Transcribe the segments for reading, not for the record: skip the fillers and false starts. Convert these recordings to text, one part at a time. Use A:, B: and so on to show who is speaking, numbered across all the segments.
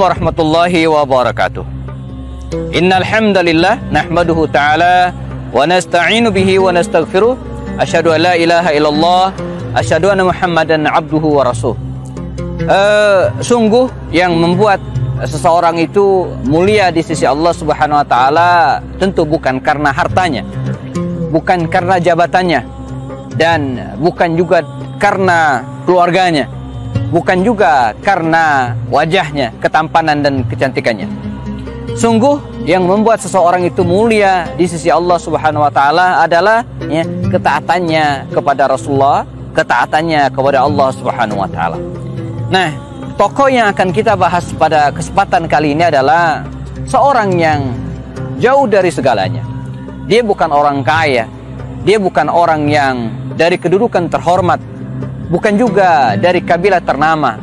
A: Warahmatullahi wabarakatuh. Innal hamdalillah nahmaduhu ta'ala wa nasta'inu bihi wa nastaghfiruh. Asyhadu an la ilaha illallah, asyhadu anna Muhammadan abduhu wa rasuluh. Sungguh yang membuat seseorang itu mulia di sisi Allah Subhanahu wa taala tentu bukan karena hartanya, bukan karena jabatannya, dan bukan juga karena keluarganya, bukan juga karena wajahnya, ketampanan dan kecantikannya. Sungguh yang membuat seseorang itu mulia di sisi Allah Subhanahu wa taala adalah ketaatannya kepada Rasulullah, ketaatannya kepada Allah Subhanahu wa taala. Nah, tokoh yang akan kita bahas pada kesempatan kali ini adalah seorang yang jauh dari segalanya. Dia bukan orang kaya, dia bukan orang yang dari kedudukan terhormat, bukan juga dari kabilah ternama,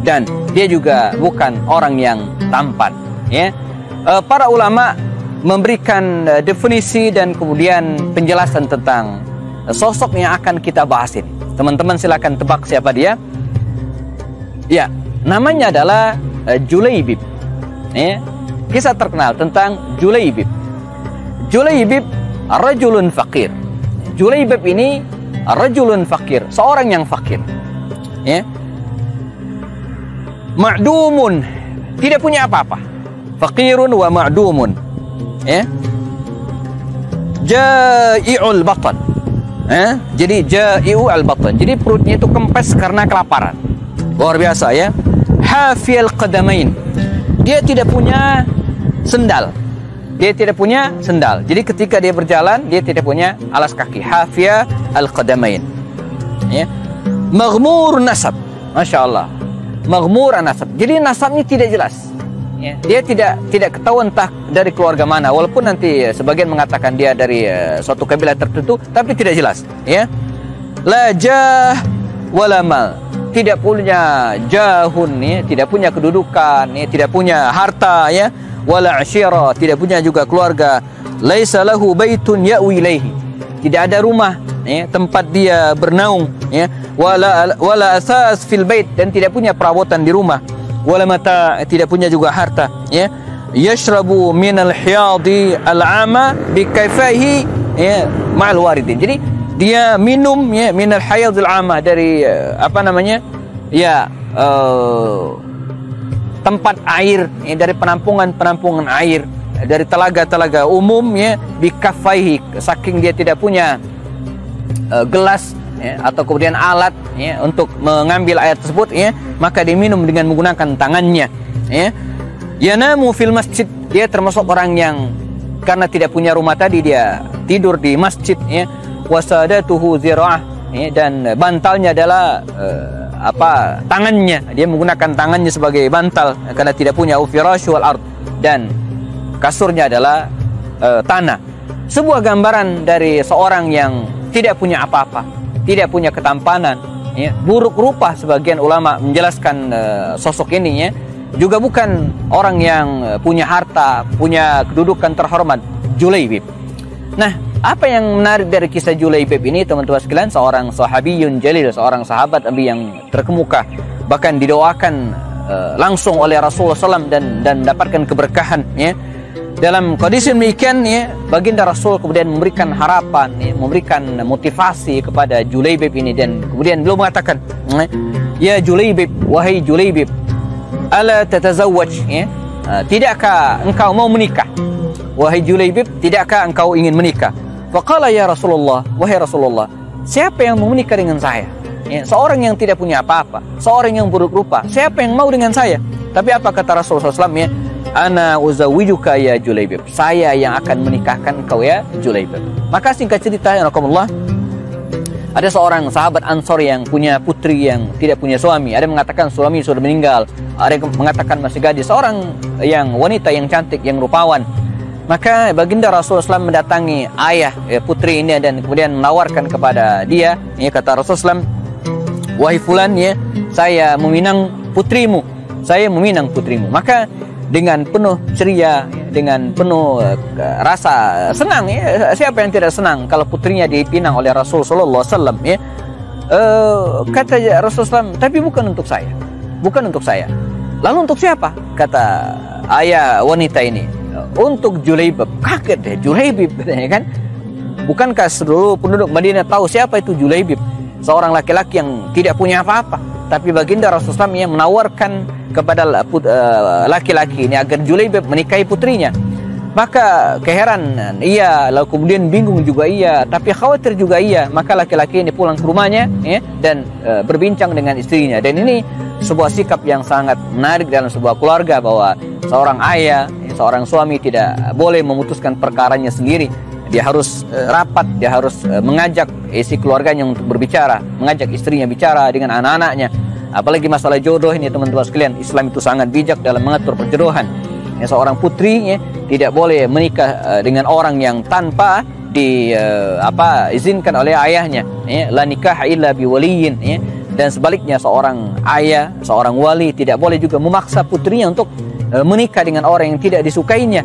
A: dan dia juga bukan orang yang tampan. Para ulama memberikan definisi dan kemudian penjelasan tentang sosok yang akan kita bahas ini. Teman-teman silakan tebak siapa dia. Ya, namanya adalah Julaibib. Kisah terkenal tentang Julaibib. Julaibib rajulun fakir. Julaibib ini rajulun fakir, seorang yang fakir. Ma'dumun, tidak punya apa-apa. Fakirun wa ma'dumun. Ja'i'ul batan. Jadi ja'i'ul batan. Jadi perutnya itu kempes karena kelaparan. Luar biasa ya. Hafiyal qadamain. Dia tidak punya sendal. Dia tidak punya sendal. Jadi ketika dia berjalan, dia tidak punya alas kaki. Hafiyal qadamain. Maghmur nasab. Masya Allah. Maghmur nasab. Jadi nasabnya tidak jelas. Dia tidak ketahuan entah dari keluarga mana. Walaupun nanti sebagian mengatakan dia dari suatu kabilah tertentu, tapi tidak jelas. La jah wala mal. Tidak punya jahun, tidak punya kedudukan, tidak punya harta, wala asyira, tidak punya juga keluarga. Laisa lahu baitun ya'wi ilaihi. Tidak ada rumah, tempat dia bernaung, wala asas fil bait, dan tidak punya perabotan di rumah. Wala mata, tidak punya juga harta. Yashrabu minal hiyadi al-ama bikaifahi ma'al waridin. Jadi dia minum minal hayad al-ama, dari tempat air, dari penampungan air, dari telaga-telaga umum, bikafaihi, saking dia tidak punya gelas atau kemudian alat untuk mengambil air tersebut, maka dia minum dengan menggunakan tangannya. Yanamu fil masjid, dia termasuk orang yang karena tidak punya rumah tadi, dia tidur di masjid. Wasadatuhu zira'ah, dan bantalnya adalah tangannya, dia menggunakan tangannya sebagai bantal karena tidak punya firasyu wal ard, dan kasurnya adalah tanah. Sebuah gambaran dari seorang yang tidak punya apa-apa, tidak punya ketampanan, buruk rupa. Sebagian ulama menjelaskan sosok ini juga bukan orang yang punya harta, punya kedudukan terhormat. Julaibib. Nah, apa yang menarik dari kisah Julaibib ini, teman-teman sekalian? Seorang sahabiyun jalil, seorang sahabat Nabi yang terkemuka, bahkan didoakan langsung oleh Rasulullah SAW dan mendapatkan keberkahan. Dalam kondisi demikian, baginda Rasul kemudian memberikan harapan, memberikan motivasi kepada Julaibib ini, dan kemudian beliau mengatakan, ya Julaibib, wahai Julaibib, ala tatazawwaj, tidakkah engkau mau menikah? Wahai Julaibib, tidakkah engkau ingin menikah? Faqala ya Rasulullah, wahai Rasulullah, siapa yang mau menikah dengan saya? Seorang yang tidak punya apa-apa, seorang yang buruk rupa, siapa yang mau dengan saya? Tapi apa kata Rasulullah SAW? Ana uzawijuka ya Julaibib, saya yang akan menikahkan engkau ya Julaibib. Maka singkat cerita, ya Rasulullah, ada seorang sahabat Ansor yang punya putri yang tidak punya suami. Ada yang mengatakan suami sudah meninggal, ada yang mengatakan masih gadis. Seorang yang wanita yang cantik, yang rupawan. Maka baginda Rasulullah SAW mendatangi ayah putri ini dan kemudian menawarkan kepada dia. Kata Rasulullah SAW, wahai fulan, saya meminang putrimu, saya meminang putrimu. Maka dengan penuh ceria, dengan penuh rasa senang, siapa yang tidak senang kalau putrinya dipinang oleh Rasulullah SAW? Kata Rasulullah SAW, tapi bukan untuk saya, bukan untuk saya. Lalu untuk siapa? Kata ayah wanita ini, untuk Julaibib. Kaget deh, Julaibib katanya kan. Bukankah seluruh penduduk Madinah tahu siapa itu Julaibib? Seorang laki-laki yang tidak punya apa-apa. Tapi baginda Rasulullah SAW yang menawarkan kepada laki-laki ini agar Julaibib menikahi putrinya. Maka keheranan iya, lalu kemudian bingung juga iya, tapi khawatir juga iya. Maka laki-laki ini pulang ke rumahnya ya, dan berbincang dengan istrinya. Dan ini sebuah sikap yang sangat menarik dalam sebuah keluarga, bahwa seorang ayah, seorang suami tidak boleh memutuskan perkaranya sendiri. Dia harus rapat, dia harus mengajak isi keluarganya untuk berbicara, mengajak istrinya bicara dengan anak-anaknya. Apalagi masalah jodoh ini teman-teman sekalian, Islam itu sangat bijak dalam mengatur perjodohan. Seorang putri tidak boleh menikah dengan orang yang tanpa izinkan oleh ayahnya. La nikah illa biwaliyin. Dan sebaliknya seorang ayah, seorang wali tidak boleh juga memaksa putrinya untuk menikah dengan orang yang tidak disukainya.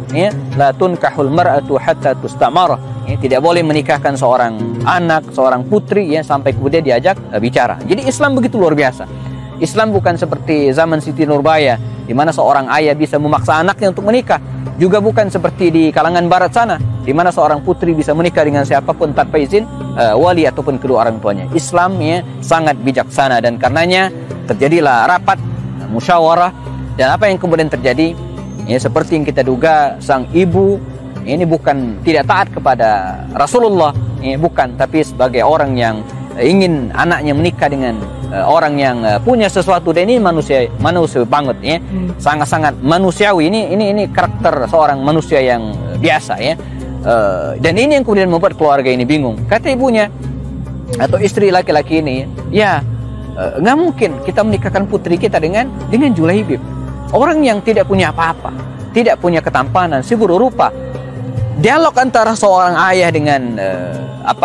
A: La tunkahul mar'atu hatta tustamara. Tidak boleh menikahkan seorang anak, seorang putri sampai kemudian diajak bicara. Jadi Islam begitu luar biasa. Islam bukan seperti zaman Siti Nurbaya, di mana seorang ayah bisa memaksa anaknya untuk menikah. Juga bukan seperti di kalangan barat sana, di mana seorang putri bisa menikah dengan siapapun tanpa izin wali ataupun kedua orang tuanya. Islam sangat bijaksana, dan karenanya terjadilah rapat musyawarah. Dan apa yang kemudian terjadi? Seperti yang kita duga, sang ibu ini bukan tidak taat kepada Rasulullah, bukan, tapi sebagai orang yang ingin anaknya menikah dengan orang yang punya sesuatu. Dan ini manusia banget sangat-sangat manusiawi. Ini karakter seorang manusia yang biasa dan ini yang kemudian membuat keluarga ini bingung. Kata ibunya atau istri laki-laki ini, nggak mungkin kita menikahkan putri kita dengan Julaibib, orang yang tidak punya apa-apa, tidak punya ketampanan, si buruk rupa. Dialog antara seorang ayah dengan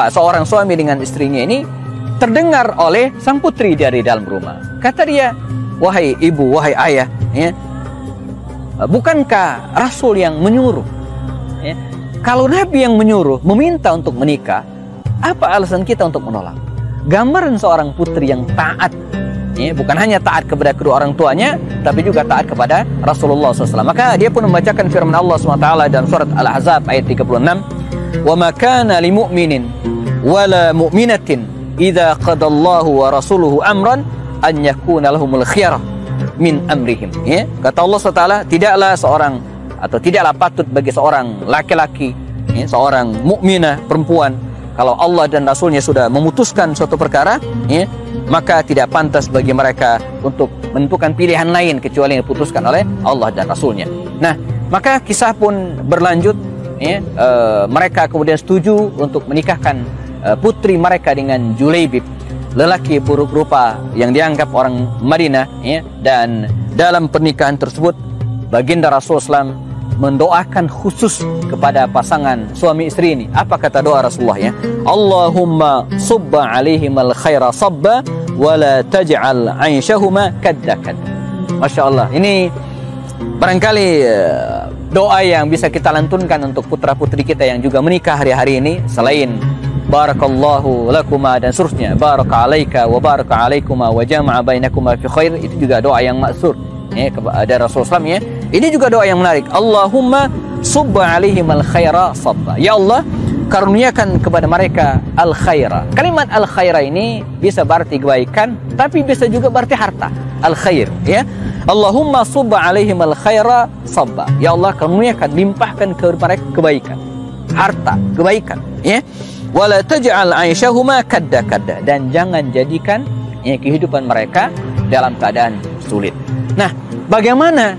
A: seorang suami dengan istrinya ini terdengar oleh sang putri dari dalam rumah. Kata dia, wahai ibu, wahai ayah, bukankah Rasul yang menyuruh? Kalau Nabi yang menyuruh, meminta untuk menikah, apa alasan kita untuk menolak? Gambaran seorang putri yang taat, bukan hanya taat kepada kedua orang tuanya, tapi juga taat kepada Rasulullah SAW. Maka dia pun membacakan firman Allah SWT dalam surat Al-Ahzab ayat 36, wa ma kana limu'minin wala mu'minatin idza qadallahu wa rasuluhu amran an yakuna lahumul khiyarah min amrihim. Kata Allah SWT, tidaklah seorang atau tidaklah patut bagi seorang laki-laki, seorang mukminah perempuan, kalau Allah dan Rasulnya sudah memutuskan suatu perkara, maka tidak pantas bagi mereka untuk menentukan pilihan lain kecuali yang diputuskan oleh Allah dan Rasulnya. Nah, maka kisah pun berlanjut. Mereka kemudian setuju untuk menikahkan putri mereka dengan Julaibib, lelaki buruk rupa yang dianggap orang Madinah. Dan dalam pernikahan tersebut baginda Rasulullah SAW mendoakan khusus kepada pasangan suami istri ini. Apa kata doa Rasulullah? Allahumma subba alaihim al-khaira sabba wa la taj'al 'aishahuma kaddakan. Masya Allah, ini barangkali doa yang bisa kita lantunkan untuk putra-putri kita yang juga menikah hari-hari ini. Selain barakallahu lakuma dan seterusnya, baraka alaika wa baraka alaikuma wa jama'a bainakuma fi khair, itu juga doa yang maksur dari Rasulullah SAW. Ini juga doa yang menarik. Allahumma subba alaihim al-khaira sabba. Ya Allah, karuniakan kepada mereka al-khaira. Kalimat al-khaira ini bisa berarti kebaikan, tapi bisa juga berarti harta. Al-khair, Allahumma subba alaihim al-khaira sabba. Ya Allah, karuniakan, limpahkan kepada mereka kebaikan, harta, kebaikan, wala taj'al 'aishahuma kadda-kadda, dan jangan jadikan kehidupan mereka dalam keadaan sulit. Nah, bagaimana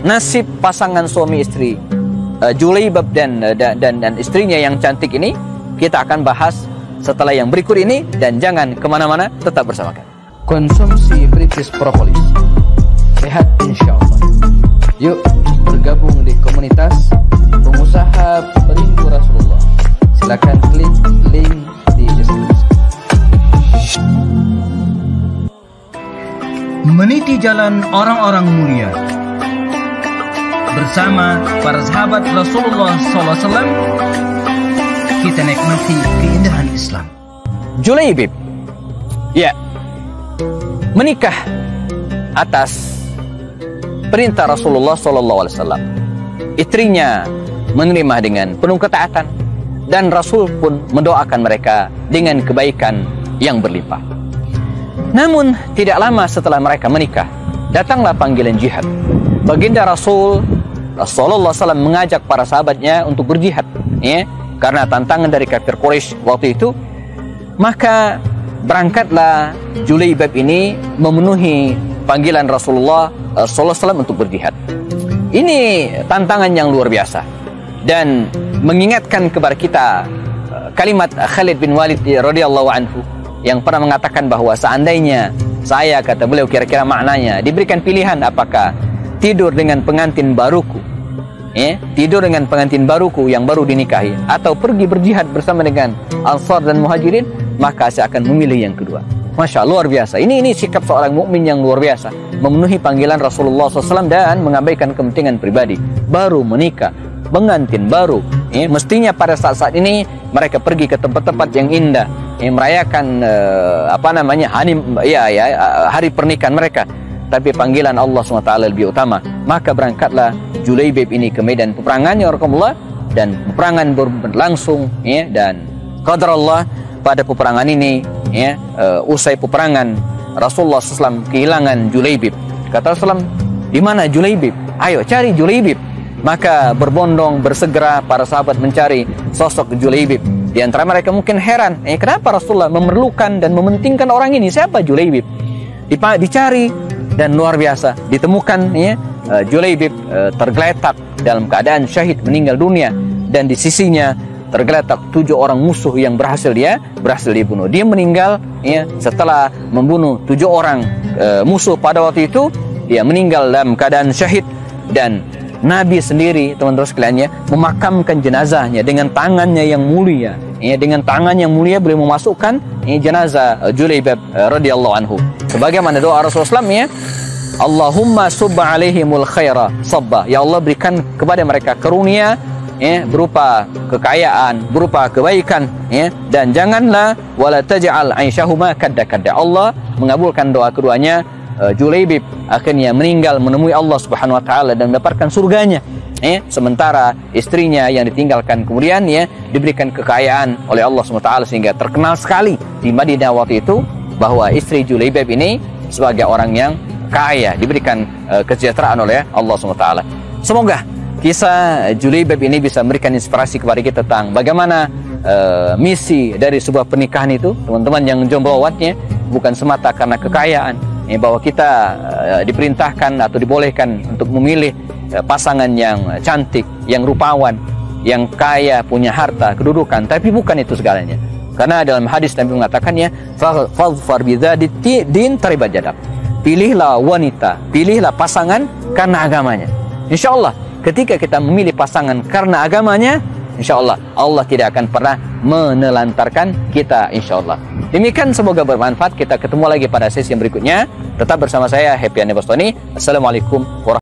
A: nasib pasangan suami istri Julaibib dan istrinya yang cantik ini? Kita akan bahas setelah yang berikut ini, dan jangan kemana-mana, tetap bersama kami. Konsumsi British Propolis, sehat insyaallah. Yuk bergabung di komunitas pengusaha perindu Rasulullah. Silakan klik link di deskripsi. Meniti jalan orang-orang mulia bersama para sahabat Rasulullah SAW, kita nikmati keindahan Islam. Julaibib, menikah atas perintah Rasulullah SAW. Istrinya menerima dengan penuh ketaatan, dan Rasul pun mendoakan mereka dengan kebaikan yang berlimpah. Namun tidak lama setelah mereka menikah, datanglah panggilan jihad. Baginda Rasul Sallallahu Alaihi Wasallam mengajak para sahabatnya untuk berjihad, ya, karena tantangan dari kafir Quraisy waktu itu. Maka berangkatlah Julaibib ini memenuhi panggilan Rasulullah Sallallahu Alaihi Wasallam untuk berjihad. Ini tantangan yang luar biasa dan mengingatkan kepada kita kalimat Khalid bin Walid radhiyallahu anhu yang pernah mengatakan bahwa seandainya saya, kata beliau, kira-kira maknanya diberikan pilihan apakah tidur dengan pengantin baruku, tidur dengan pengantin baruku yang baru dinikahi, atau pergi berjihad bersama dengan Ansar dan Muhajirin, maka saya akan memilih yang kedua. Masya Allah, luar biasa. Ini sikap seorang mukmin yang luar biasa, memenuhi panggilan Rasulullah SAW dan mengabaikan kepentingan pribadi. Baru menikah, pengantin baru, mestinya pada saat-saat ini mereka pergi ke tempat-tempat yang indah, merayakan hari pernikahan mereka. Tapi panggilan Allah SWT lebih utama. Maka berangkatlah Julaibib ini ke medan peperangan, ya Rasulullah, dan peperangan berlangsung, dan qadar Allah pada peperangan ini, usai peperangan Rasulullah SAW kehilangan Julaibib. Kata Rasulullah, di mana Julaibib? Ayo cari Julaibib. Maka berbondong bersegera para sahabat mencari sosok Julaibib. Di antara mereka mungkin heran, kenapa Rasulullah memerlukan dan mementingkan orang ini? Siapa Julaibib? Dicari dan luar biasa ditemukan, Julaibib tergeletak dalam keadaan syahid, meninggal dunia, dan di sisinya tergeletak 7 orang musuh yang berhasil dibunuh. Dia meninggal setelah membunuh 7 orang musuh pada waktu itu. Dia meninggal dalam keadaan syahid, dan Nabi sendiri, teman-teman sekalian, memakamkan jenazahnya dengan tangannya yang mulia. Dengan tangan yang mulia beliau memasukkan jenazah Julaibib radhiyallahu anhu. Sebagaimana doa Rasulullah SAW, Allahumma subba alaihimul khaira sabba. Ya Allah, berikan kepada mereka karunia, berupa kekayaan, berupa kebaikan, dan janganlah wala taj'al aisyahuma kadda-kadda. Allah mengabulkan doa keduanya. Julaibib akhirnya meninggal menemui Allah Subhanahu wa taala dan mendapatkan surganya, sementara istrinya yang ditinggalkan kemudian diberikan kekayaan oleh Allah Subhanahu wa taala, sehingga terkenal sekali di Madinah waktu itu bahwa istri Julaibib ini sebagai orang yang kaya, diberikan kesejahteraan oleh Allah Subhanahu wa taala. Semoga kisah Julaibib ini bisa memberikan inspirasi kepada kita tentang bagaimana misi dari sebuah pernikahan itu, teman-teman yang jomblo awatnya, bukan semata karena kekayaan, bahwa kita diperintahkan atau dibolehkan untuk memilih pasangan yang cantik, yang rupawan, yang kaya, punya harta, kedudukan, tapi bukan itu segalanya. Karena dalam hadis Nabi mengatakannya, fadfar bidzati din taribat yadak. Pilihlah wanita, pilihlah pasangan karena agamanya. Insya Allah ketika kita memilih pasangan karena agamanya, insya Allah Allah tidak akan pernah menelantarkan kita, insya Allah. Demikian, semoga bermanfaat. Kita ketemu lagi pada sesi yang berikutnya. Tetap bersama saya, Happy Andi Bastoni. Assalamualaikum warahmatullahi wabarakatuh.